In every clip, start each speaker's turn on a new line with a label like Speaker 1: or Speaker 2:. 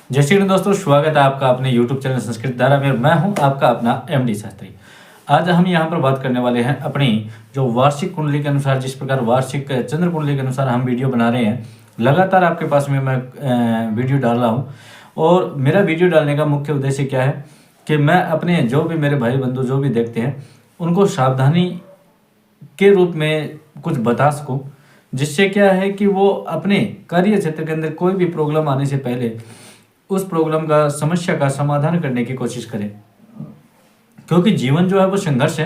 Speaker 1: जय श्री कृष्ण दोस्तों, स्वागत है आपका अपने YouTube चैनल संस्कृत धारा में। मैं हूं आपका अपना MD शास्त्री। आज हम यहां पर बात करने वाले हैं अपनी जो वार्षिक कुंडली के अनुसार, जिस प्रकार वार्षिक चंद्र कुंडली के अनुसार हम वीडियो बना रहे हैं। लगातार आपके पास में मैं वीडियो डाल रहा हूँ और मेरा वीडियो डालने का मुख्य उद्देश्य क्या है कि मैं अपने जो भी मेरे भाई बंधु जो भी देखते हैं उनको सावधानी के रूप में कुछ बता सकूं, जिससे क्या है कि वो अपने कार्य क्षेत्र के अंदर कोई भी प्रॉब्लम आने से पहले उस प्रॉब्लम का समस्या का समाधान करने की कोशिश करें। क्योंकि जीवन जो है वो संघर्ष है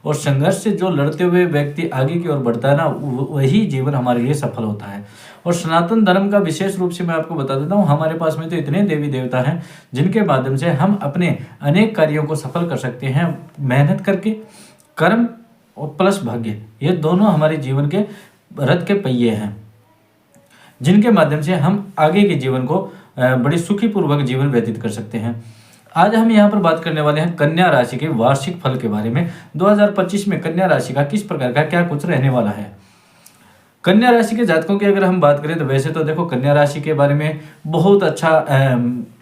Speaker 1: और संघर्ष से जो लड़ते हुए व्यक्ति आगे की ओर बढ़ता है ना, वही जीवन हमारे लिए सफल होता है। और सनातन धर्म का विशेष रूप से मैं आपको बता देता हूँ, हमारे पास में तो इतने देवी देवता हैं जिनके माध्यम से हम अपने अनेक कार्यों को सफल कर सकते हैं। मेहनत करके, कर्म और प्लस भाग्य, ये दोनों हमारे जीवन के रथ के पहिए हैं, जिनके माध्यम से हम आगे के जीवन को बड़ी सुखीपूर्वक जीवन व्यतीत कर सकते हैं। आज हम यहाँ पर बात करने वाले हैं कन्या राशि के वार्षिक फल के बारे में। 2025 में कन्या राशि का किस प्रकार का क्या कुछ रहने वाला है। कन्या राशि के जातकों की अगर हम बात करें तो वैसे तो देखो, कन्या राशि के बारे में बहुत अच्छा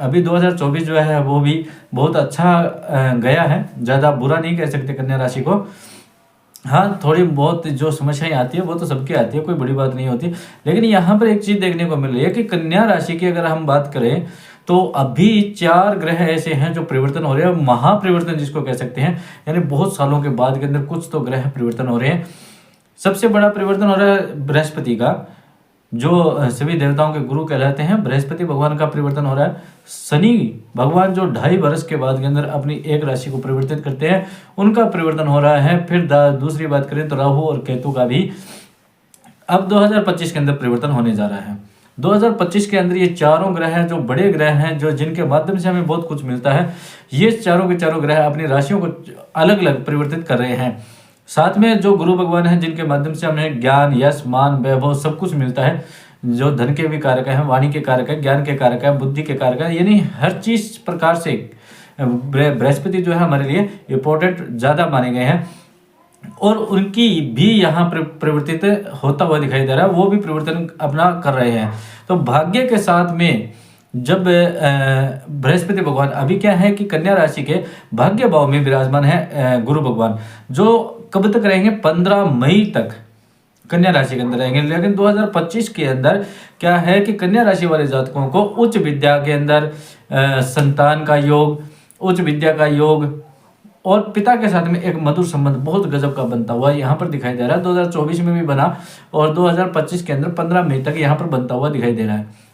Speaker 1: अभी 2024 जो है वो भी बहुत अच्छा गया है। ज़्यादा बुरा नहीं कह सकते कन्या राशि को। हाँ, थोड़ी बहुत जो समस्याएं आती है वो तो सबकी आती है, कोई बड़ी बात नहीं होती। लेकिन यहाँ पर एक चीज़ देखने को मिल रही है कि कन्या राशि की अगर हम बात करें तो अभी 4 ग्रह ऐसे हैं जो परिवर्तन हो रहे हैं, महापरिवर्तन जिसको कह सकते हैं। यानी बहुत सालों के बाद के अंदर कुछ तो ग्रह परिवर्तन हो रहे हैं। सबसे बड़ा परिवर्तन हो रहा है बृहस्पति का, जो सभी देवताओं के गुरु कहलाते हैं। बृहस्पति भगवान का परिवर्तन हो रहा है। शनि भगवान जो 2.5 वर्ष के बाद के अंदर अपनी एक राशि को परिवर्तित करते हैं, उनका परिवर्तन हो रहा है। फिर दूसरी बात करें तो राहु और केतु का भी अब 2025 के अंदर परिवर्तन होने जा रहा है। 2025 के अंदर ये चारों ग्रह हैं जो बड़े ग्रह हैं, जो जिनके माध्यम से हमें बहुत कुछ मिलता है। ये चारों के चारों ग्रह अपनी राशियों को अलग अलग परिवर्तित कर रहे हैं। साथ में जो गुरु भगवान हैं, जिनके माध्यम से हमें ज्ञान, यश, मान, वैभव सब कुछ मिलता है। जो धन के भी कारक हैं, वाणी के कारक है, ज्ञान के कारक है, बुद्धि के कारक है, यानी हर चीज प्रकार से बृहस्पति जो है हमारे लिए इंपॉर्टेंट ज़्यादा माने गए हैं। और उनकी भी यहाँ पर परिवर्तित होता हुआ दिखाई दे रहा है, वो भी परिवर्तन अपना कर रहे हैं। तो भाग्य के साथ में जब बृहस्पति भगवान अभी क्या है कि कन्या राशि के भाग्य भाव में विराजमान है गुरु भगवान, जो कब तक रहेंगे, 15 मई तक कन्या राशि के अंदर रहेंगे। लेकिन 2025 के अंदर क्या है कि कन्या राशि वाले जातकों को उच्च विद्या के अंदर संतान का योग, उच्च विद्या का योग और पिता के साथ में एक मधुर संबंध बहुत गजब का बनता हुआ यहाँ पर दिखाई दे रहा है। 2024 में भी बना और 2025 के अंदर 15 मई तक यहाँ पर बनता हुआ दिखाई दे रहा है।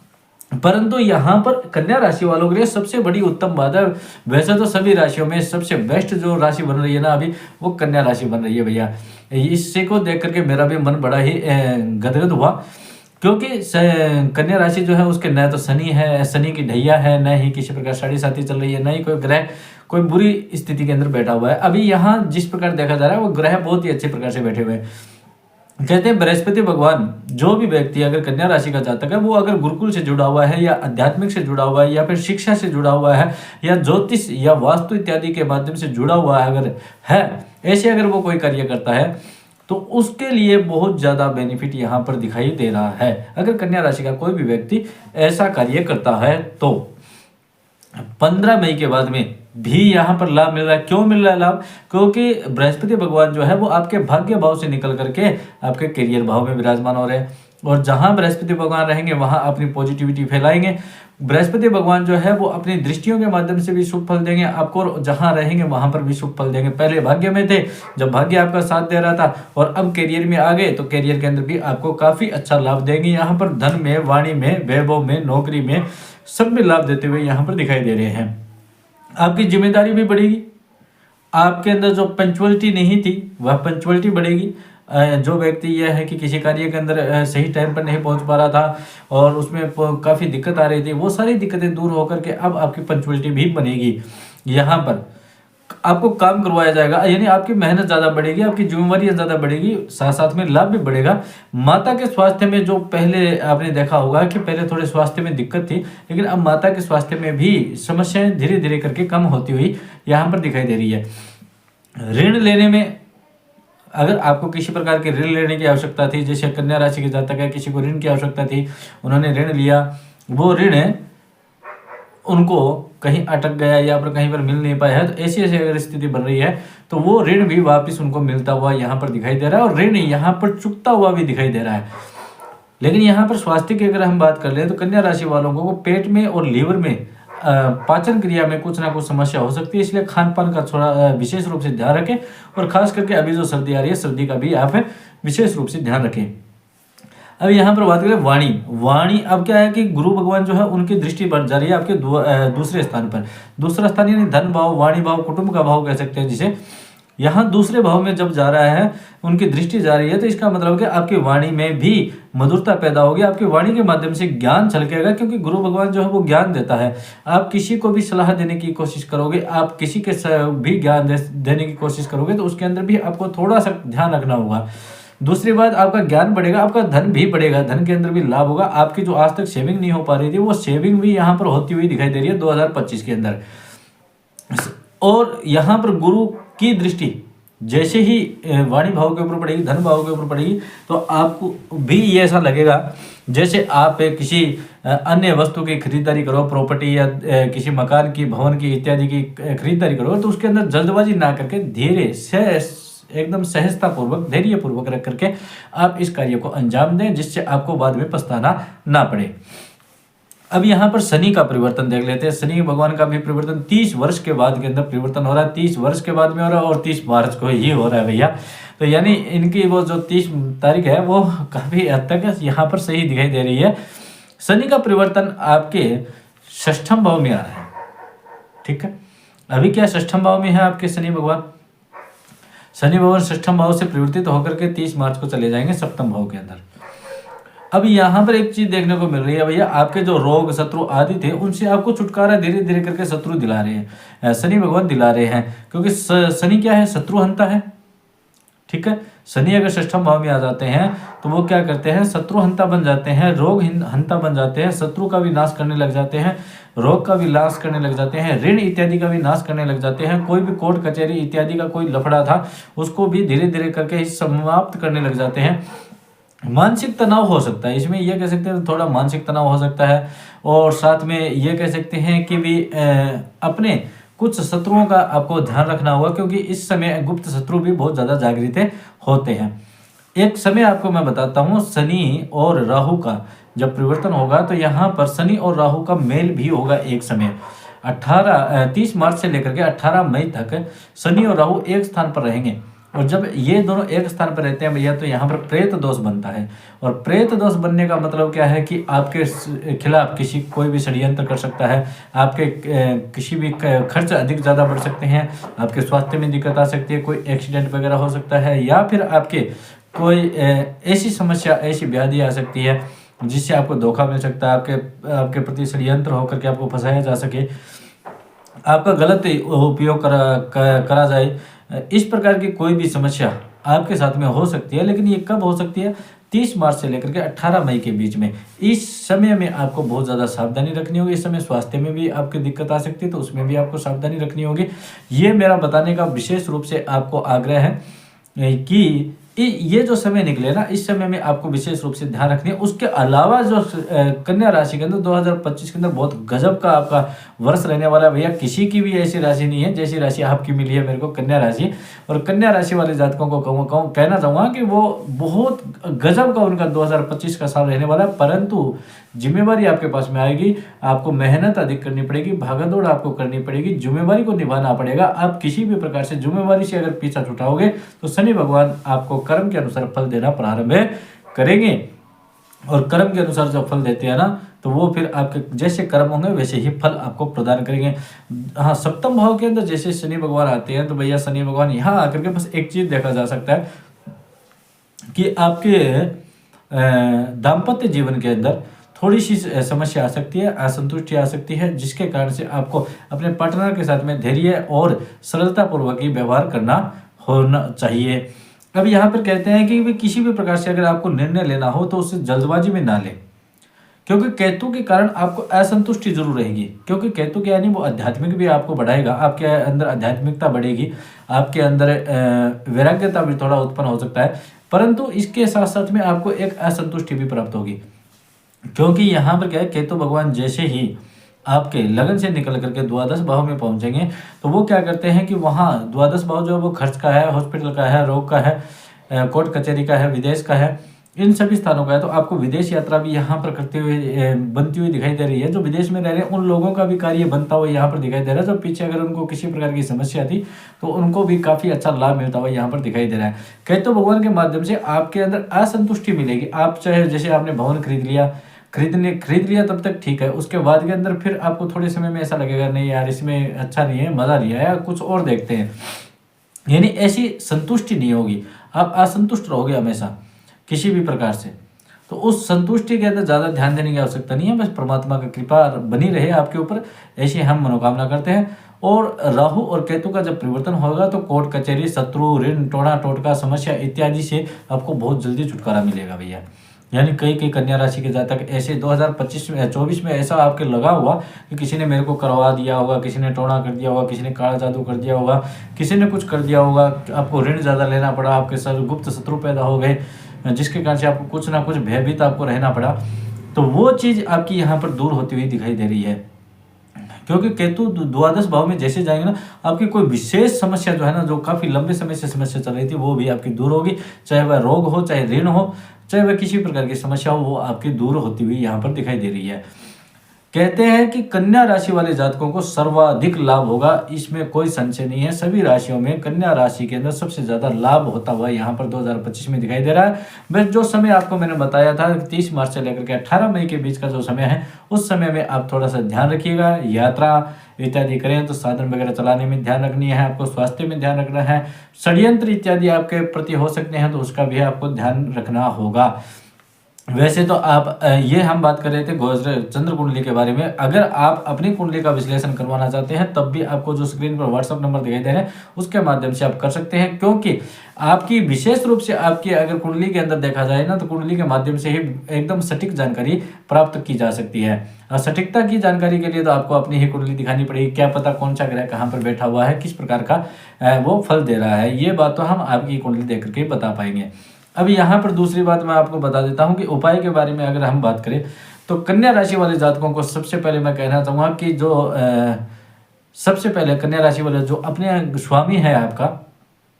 Speaker 1: परंतु यहाँ पर कन्या राशि वालों के लिए सबसे बड़ी उत्तम बात है, वैसे तो सभी राशियों में सबसे बेस्ट जो राशि बन रही है ना अभी, वो कन्या राशि बन रही है भैया। इससे को देख करके मेरा भी मन बड़ा ही गदगद हुआ, क्योंकि कन्या राशि जो है उसके न तो शनि है, शनि की ढैया है, न ही किसी प्रकार साढ़े साथी चल रही है, न ही कोई ग्रह कोई बुरी स्थिति के अंदर बैठा हुआ है। अभी यहाँ जिस प्रकार देखा जा रहा है वो ग्रह बहुत ही अच्छे प्रकार से बैठे हुए हैं। कहते हैं बृहस्पति भगवान, जो भी व्यक्ति अगर कन्या राशि का जातक है, वो अगर गुरुकुल से जुड़ा हुआ है या आध्यात्मिक से जुड़ा हुआ है या फिर शिक्षा से जुड़ा हुआ है या ज्योतिष या वास्तु इत्यादि के माध्यम से जुड़ा हुआ है, अगर है ऐसे अगर वो कोई कार्य करता है तो उसके लिए बहुत ज़्यादा बेनिफिट यहाँ पर दिखाई दे रहा है। अगर कन्या राशि का कोई भी व्यक्ति ऐसा कार्य करता है तो 15 मई के बाद में भी यहाँ पर लाभ मिल रहा है। क्यों मिल रहा है लाभ? क्योंकि बृहस्पति भगवान जो है वो आपके भाग्य भाव से निकल करके आपके करियर भाव में विराजमान हो रहे हैं, और जहाँ बृहस्पति भगवान रहेंगे वहाँ अपनी पॉजिटिविटी फैलाएंगे। बृहस्पति भगवान जो है वो अपनी दृष्टियों के माध्यम से भी शुभ फल देंगे आपको, और जहाँ रहेंगे वहाँ पर भी शुभ फल देंगे। पहले भाग्य में थे, जब भाग्य आपका साथ दे रहा था, और अब करियर में आ गए तो करियर के अंदर भी आपको काफ़ी अच्छा लाभ देंगे। यहाँ पर धन में, वाणी में, वैभव में, नौकरी में सब में लाभ देते हुए यहाँ पर दिखाई दे रहे हैं। आपकी जिम्मेदारी भी बढ़ेगी, आपके अंदर जो पंचुअलिटी नहीं थी वह पंचुअलिटी बढ़ेगी। जो व्यक्ति यह है कि किसी कार्य के अंदर सही टाइम पर नहीं पहुंच पा रहा था और उसमें काफ़ी दिक्कत आ रही थी, वो सारी दिक्कतें दूर होकर के अब आपकी पंचुअलिटी भी बनेगी। यहाँ पर आपको काम करवाया जाएगा, यानी आपकी मेहनत ज़्यादा बढ़ेगी, आपकी जिम्मेवारियाँ ज़्यादा बढ़ेगी, साथ साथ में लाभ भी बढ़ेगा। माता के स्वास्थ्य में जो पहले आपने देखा होगा कि पहले थोड़े स्वास्थ्य में दिक्कत थी, लेकिन अब माता के स्वास्थ्य में भी समस्याएं धीरे धीरे करके कम होती हुई यहाँ पर दिखाई दे रही है। ऋण लेने में, अगर आपको किसी प्रकार के ऋण लेने की आवश्यकता थी, जैसे कन्या राशि के जातक है, किसी को ऋण की आवश्यकता थी, उन्होंने ऋण लिया, वो ऋण उनको कहीं अटक गया या फिर कहीं पर मिल नहीं पाया है, तो ऐसी ऐसी अगर स्थिति बन रही है तो वो ऋण भी वापस उनको मिलता हुआ यहाँ पर दिखाई दे रहा है और ऋण यहाँ पर चुकता हुआ भी दिखाई दे रहा है। लेकिन यहाँ पर स्वास्थ्य की अगर हम बात कर ले तो कन्या राशि वालों को पेट में और लीवर में पाचन क्रिया में कुछ ना कुछ समस्या हो सकती है, इसलिए खान पान का थोड़ा विशेष रूप से ध्यान रखें और खास करके अभी जो सर्दी आ रही है सर्दी का भी आप विशेष रूप से ध्यान रखें। अब यहाँ पर बात करें वाणी अब क्या है कि गुरु भगवान जो है उनकी दृष्टि बढ़ जा रही है आपके दूसरे स्थान पर। दूसरा स्थान यानी धन भाव, वाणी भाव, कुटुंब का भाव कह सकते हैं जिसे। यहाँ दूसरे भाव में जब जा रहा है उनकी दृष्टि जा रही है तो इसका मतलब कि आपकी वाणी में भी मधुरता पैदा होगी, आपकी वाणी के माध्यम से ज्ञान छलकेगा, क्योंकि गुरु भगवान जो है वो ज्ञान देता है। आप किसी को भी सलाह देने की कोशिश करोगे, आप किसी के भी ज्ञान देने की कोशिश करोगे तो उसके अंदर भी आपको थोड़ा सा ध्यान रखना होगा। दूसरी बात, आपका ज्ञान बढ़ेगा, आपका धन भी बढ़ेगा, धन के अंदर भी लाभ होगा। आपकी जो आज तक सेविंग नहीं हो पा रही थी वो सेविंग भी यहाँ पर होती हुई दिखाई दे रही है 2025 के अंदर। और यहाँ पर गुरु की दृष्टि जैसे ही वाणी भाव के ऊपर पड़ेगी, धन भाव के ऊपर पड़ेगी, तो आपको भी ये ऐसा लगेगा जैसे आप किसी अन्य वस्तु की खरीदारी करो, प्रॉपर्टी या किसी मकान की, भवन की इत्यादि की खरीदारी करो, तो उसके अंदर जल्दबाजी ना करके धीरे से एकदम सहजता पूर्वक, धैर्य पूर्वक रख करके आप इस कार्य को अंजाम दें, जिससे आपको बाद में पछताना ना पड़े। अब यहाँ पर शनि का परिवर्तन देख लेते हैं। शनि भगवान का भी परिवर्तन 30 वर्ष के बाद के अंदर परिवर्तन हो रहा है, 30 वर्ष के बाद में हो रहा है और 30 मार्च को ही हो रहा है भैया। तो यानी इनकी वो जो 30 तारीख है वो काफ़ी हद तक यहाँ पर सही दिखाई दे रही है। शनि का परिवर्तन आपके षष्ठम भाव में आ रहा है, ठीक है। अभी क्या षष्ठम भाव में है आपके शनि भगवान। शनि भगवान षष्ठम भाव से परिवर्तित होकर के 30 मार्च को चले जाएंगे सप्तम भाव के अंदर। अब यहाँ पर एक चीज देखने को मिल रही है भैया, आपके जो रोग शत्रु आदि थे उनसे आपको छुटकारा धीरे धीरे करके शत्रु दिला रहे हैं, शनि भगवान दिला रहे हैं, क्योंकि शनि क्या है, शत्रु हंता है, ठीक है। शनि अगर षष्ठम भाव में आ जाते हैं तो वो क्या करते हैं, शत्रु हंता बन जाते हैं, रोग हंता बन जाते हैं, शत्रु का भी नाश करने लग जाते हैं, रोग का भी नाश करने लग जाते हैं, ऋण इत्यादि का भी नाश करने लग जाते हैं। कोई भी कोर्ट कचहरी इत्यादि का कोई लफड़ा था उसको भी धीरे धीरे करके समाप्त करने लग जाते हैं। मानसिक तनाव हो सकता है, इसमें यह कह सकते हैं थोड़ा मानसिक तनाव हो सकता है, और साथ में ये कह सकते हैं कि भी अपने कुछ शत्रुओं का आपको ध्यान रखना होगा, क्योंकि इस समय गुप्त शत्रु भी बहुत ज़्यादा जागृत होते हैं। एक समय आपको मैं बताता हूँ, शनि और राहु का जब परिवर्तन होगा तो यहाँ पर शनि और राहु का मेल भी होगा एक समय। 30 मार्च से लेकर के 18 मई तक शनि और राहु एक स्थान पर रहेंगे, और जब ये दोनों एक स्थान पर रहते हैं भैया तो यहाँ पर प्रेत दोष बनता है। और प्रेत दोष बनने का मतलब क्या है कि आपके खिलाफ किसी कोई भी षड्यंत्र कर सकता है, आपके किसी भी खर्च अधिक ज़्यादा बढ़ सकते हैं, आपके स्वास्थ्य में दिक्कत आ सकती है, कोई एक्सीडेंट वगैरह हो सकता है, या फिर आपके कोई ऐसी समस्या, ऐसी व्याधि आ सकती है जिससे आपको धोखा मिल सकता है, आपके प्रति षड्यंत्र होकर के आपको फंसाया जा सके, आपका गलत उपयोग करा जाए। इस प्रकार की कोई भी समस्या आपके साथ में हो सकती है। लेकिन ये कब हो सकती है, 30 मार्च से लेकर के 18 मई के बीच में। इस समय में आपको बहुत ज़्यादा सावधानी रखनी होगी। इस समय स्वास्थ्य में भी आपकी दिक्कत आ सकती है, तो उसमें भी आपको सावधानी रखनी होगी। ये मेरा बताने का विशेष रूप से आपको आग्रह है कि ये जो समय निकले ना, इस समय में आपको विशेष रूप से ध्यान रखनी है। उसके अलावा जो कन्या राशि के अंदर 2025 के अंदर बहुत गजब का आपका वर्ष रहने वाला है भैया। किसी की भी ऐसी राशि नहीं है जैसी राशि आपकी मिली है मेरे को, कन्या राशि। और कन्या राशि वाले जातकों को कहना चाहूँगा कि वो बहुत गजब का उनका 2025 का साल रहने वाला है। परंतु जिम्मेवारी आपके पास में आएगी, आपको मेहनत अधिक करनी पड़ेगी, भागदौड़ आपको करनी पड़ेगी, जिम्मेवारी को निभाना पड़ेगा। आप किसी भी प्रकार से जिम्मेवारी से अगर पीछा छुटाओगे तो शनि भगवान आपको कर्म के अनुसार फल देना प्रारंभ करेंगे। और कर्म के अनुसार जब फल देते हैं ना, तो वो फिर आपके जैसे कर्म होंगे वैसे ही फल आपको प्रदान करेंगे। हाँ, सप्तम भाव के अंदर जैसे शनि भगवान आते हैं तो भैया शनि भगवान यहाँ आकर के बस एक चीज देखा जा सकता है कि आपके दाम्पत्य जीवन के अंदर थोड़ी सी समस्या आ सकती है, असंतुष्टि आ सकती है, जिसके कारण से आपको अपने पार्टनर के साथ में धैर्य और सरलतापूर्वक ही व्यवहार करना होना चाहिए। अब यहाँ पर कहते हैं कि किसी भी प्रकार से अगर आपको निर्णय लेना हो तो उसे जल्दबाजी में ना लें, क्योंकि केतु के कारण आपको असंतुष्टि जरूर रहेगी। क्योंकि केतु क्या यानी वो आध्यात्मिक भी आपको बढ़ाएगा, आपके अंदर आध्यात्मिकता बढ़ेगी, आपके अंदर वैराग्यता भी थोड़ा उत्पन्न हो सकता है। परंतु इसके साथ साथ में आपको एक असंतुष्टि भी प्राप्त होगी, क्योंकि यहाँ पर क्या है, केतु भगवान जैसे ही आपके लगन से निकल करके द्वादश भाव में पहुंचेंगे, तो वो क्या करते हैं कि वहाँ द्वादश भाव जो है वो खर्च का है, हॉस्पिटल का है, रोग का है, कोर्ट कचहरी का है, विदेश का है, इन सभी स्थानों का है। तो आपको विदेश यात्रा भी यहाँ पर करते हुए बनती हुई दिखाई दे रही है। जो विदेश में रह रहे हैं उन लोगों का भी कार्य बनता हुआ यहाँ पर दिखाई दे रहा है। जो पीछे अगर उनको किसी प्रकार की समस्या थी तो उनको भी काफ़ी अच्छा लाभ मिलता हुआ यहाँ पर दिखाई दे रहा है। केतु भगवान के माध्यम से आपके अंदर असंतुष्टि मिलेगी। आप चाहे जैसे आपने भवन खरीद लिया तब तक ठीक है, उसके बाद के अंदर फिर आपको थोड़े समय में ऐसा लगेगा नहीं यार इसमें अच्छा नहीं है, मज़ा नहीं आया, कुछ और देखते हैं। यानी ऐसी संतुष्टि नहीं होगी, आप असंतुष्ट रहोगे हमेशा किसी भी प्रकार से। तो उस संतुष्टि के अंदर ज़्यादा ध्यान देने की आवश्यकता नहीं है, बस परमात्मा की कृपा बनी रहे आपके ऊपर, ऐसी हम मनोकामना करते हैं। और राहु और केतु का जब परिवर्तन होगा तो कोर्ट कचहरी, शत्रु, ऋण, टोना टोटका, समस्या इत्यादि से आपको बहुत जल्दी छुटकारा मिलेगा भैया। यानी कई कन्या राशि के जातक ऐसे 2024 में ऐसा आपके लगा हुआ कि किसी ने मेरे को करवा दिया होगा, किसी ने टोना कर दिया होगा, किसी ने काला जादू कर दिया होगा, किसी ने कुछ कर दिया होगा, आपको ऋण ज़्यादा लेना पड़ा, आपके साथ गुप्त शत्रु पैदा हो गए, जिसके कारण से आपको कुछ ना कुछ भयभीत आपको रहना पड़ा। तो वो चीज़ आपकी यहाँ पर दूर होती हुई दिखाई दे रही है, क्योंकि केतु द्वादश भाव में जैसे जाएंगे ना, आपकी कोई विशेष समस्या जो है ना, जो काफ़ी लंबे समय से समस्या चल रही थी, वो भी आपकी दूर होगी। चाहे वह रोग हो, चाहे ऋण हो, चाहे वह किसी प्रकार की समस्या हो, वो आपकी दूर होती हुई यहाँ पर दिखाई दे रही है। कहते हैं कि कन्या राशि वाले जातकों को सर्वाधिक लाभ होगा, इसमें कोई संशय नहीं है। सभी राशियों में कन्या राशि के अंदर सबसे ज़्यादा लाभ होता हुआ यहाँ पर 2025 में दिखाई दे रहा है। बस जो समय आपको मैंने बताया था 30 मार्च से लेकर के 18 मई के बीच का जो समय है, उस समय में आप थोड़ा सा ध्यान रखिएगा। यात्रा इत्यादि करें तो साधन वगैरह चलाने में ध्यान रखनी है, आपको स्वास्थ्य में ध्यान रखना है, षड्यंत्र इत्यादि आपके प्रति हो सकते हैं तो उसका भी आपको ध्यान रखना होगा। वैसे तो आप ये हम बात कर रहे थे गोचर चंद्र कुंडली के बारे में। अगर आप अपनी कुंडली का विश्लेषण करवाना चाहते हैं तब भी आपको जो स्क्रीन पर व्हाट्सअप नंबर दिखाई दे रहे हैं उसके माध्यम से आप कर सकते हैं, क्योंकि आपकी विशेष रूप से आपकी अगर कुंडली के अंदर देखा जाए ना, तो कुंडली के माध्यम से ही एकदम सटीक जानकारी प्राप्त की जा सकती है। और सटीकता की जानकारी के लिए तो आपको अपनी ही कुंडली दिखानी पड़ेगी, क्या पता कौन सा ग्रह कहाँ पर बैठा हुआ है, किस प्रकार का वो फल दे रहा है, ये बात तो हम आपकी कुंडली देख करके बता पाएंगे। अभी यहाँ पर दूसरी बात मैं आपको बता देता हूँ कि उपाय के बारे में अगर हम बात करें तो कन्या राशि वाले जातकों को सबसे पहले मैं कहना चाहूँगा कि जो सबसे पहले कन्या राशि वाले जो अपने स्वामी है आपका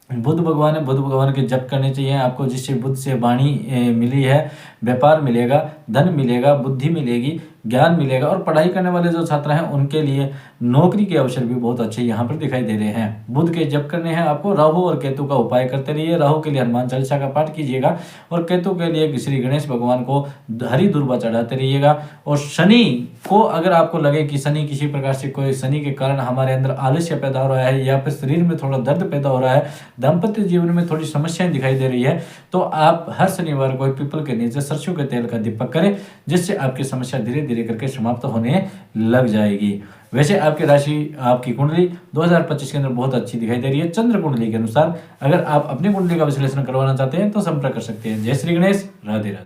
Speaker 1: बुध भगवान है, बुध भगवान के जप करने चाहिए आपको, जिससे बुध से वाणी मिली है, व्यापार मिलेगा, धन मिलेगा, बुद्धि मिलेगी, ज्ञान मिलेगा। और पढ़ाई करने वाले जो छात्र हैं उनके लिए नौकरी के अवसर भी बहुत अच्छे यहाँ पर दिखाई दे रहे हैं। बुध के जप करने हैं आपको। राहु और केतु का उपाय करते रहिए। राहु के लिए हनुमान चालीसा का पाठ कीजिएगा और केतु के लिए श्री गणेश भगवान को हरी दुर्वा चढ़ाते रहिएगा। और शनि को अगर आपको लगे कि शनि किसी प्रकार से कोई शनि के कारण हमारे अंदर आलस्य पैदा हो रहा है या फिर शरीर में थोड़ा दर्द पैदा हो रहा है, दाम्पत्य जीवन में थोड़ी समस्याएं दिखाई दे रही है, तो आप हर शनिवार को पीपल के नीचे सरसों के तेल का दीपक करें, जिससे आपकी समस्या धीरे धीरे करके समाप्त होने लग जाएगी। वैसे आपकी राशि, आपकी कुंडली 2025 के अंदर बहुत अच्छी दिखाई दे रही है चंद्र कुंडली के अनुसार। अगर आप अपनी कुंडली का विश्लेषण करवाना चाहते हैं तो संपर्क कर सकते हैं। जय श्री गणेश, राधे राधे।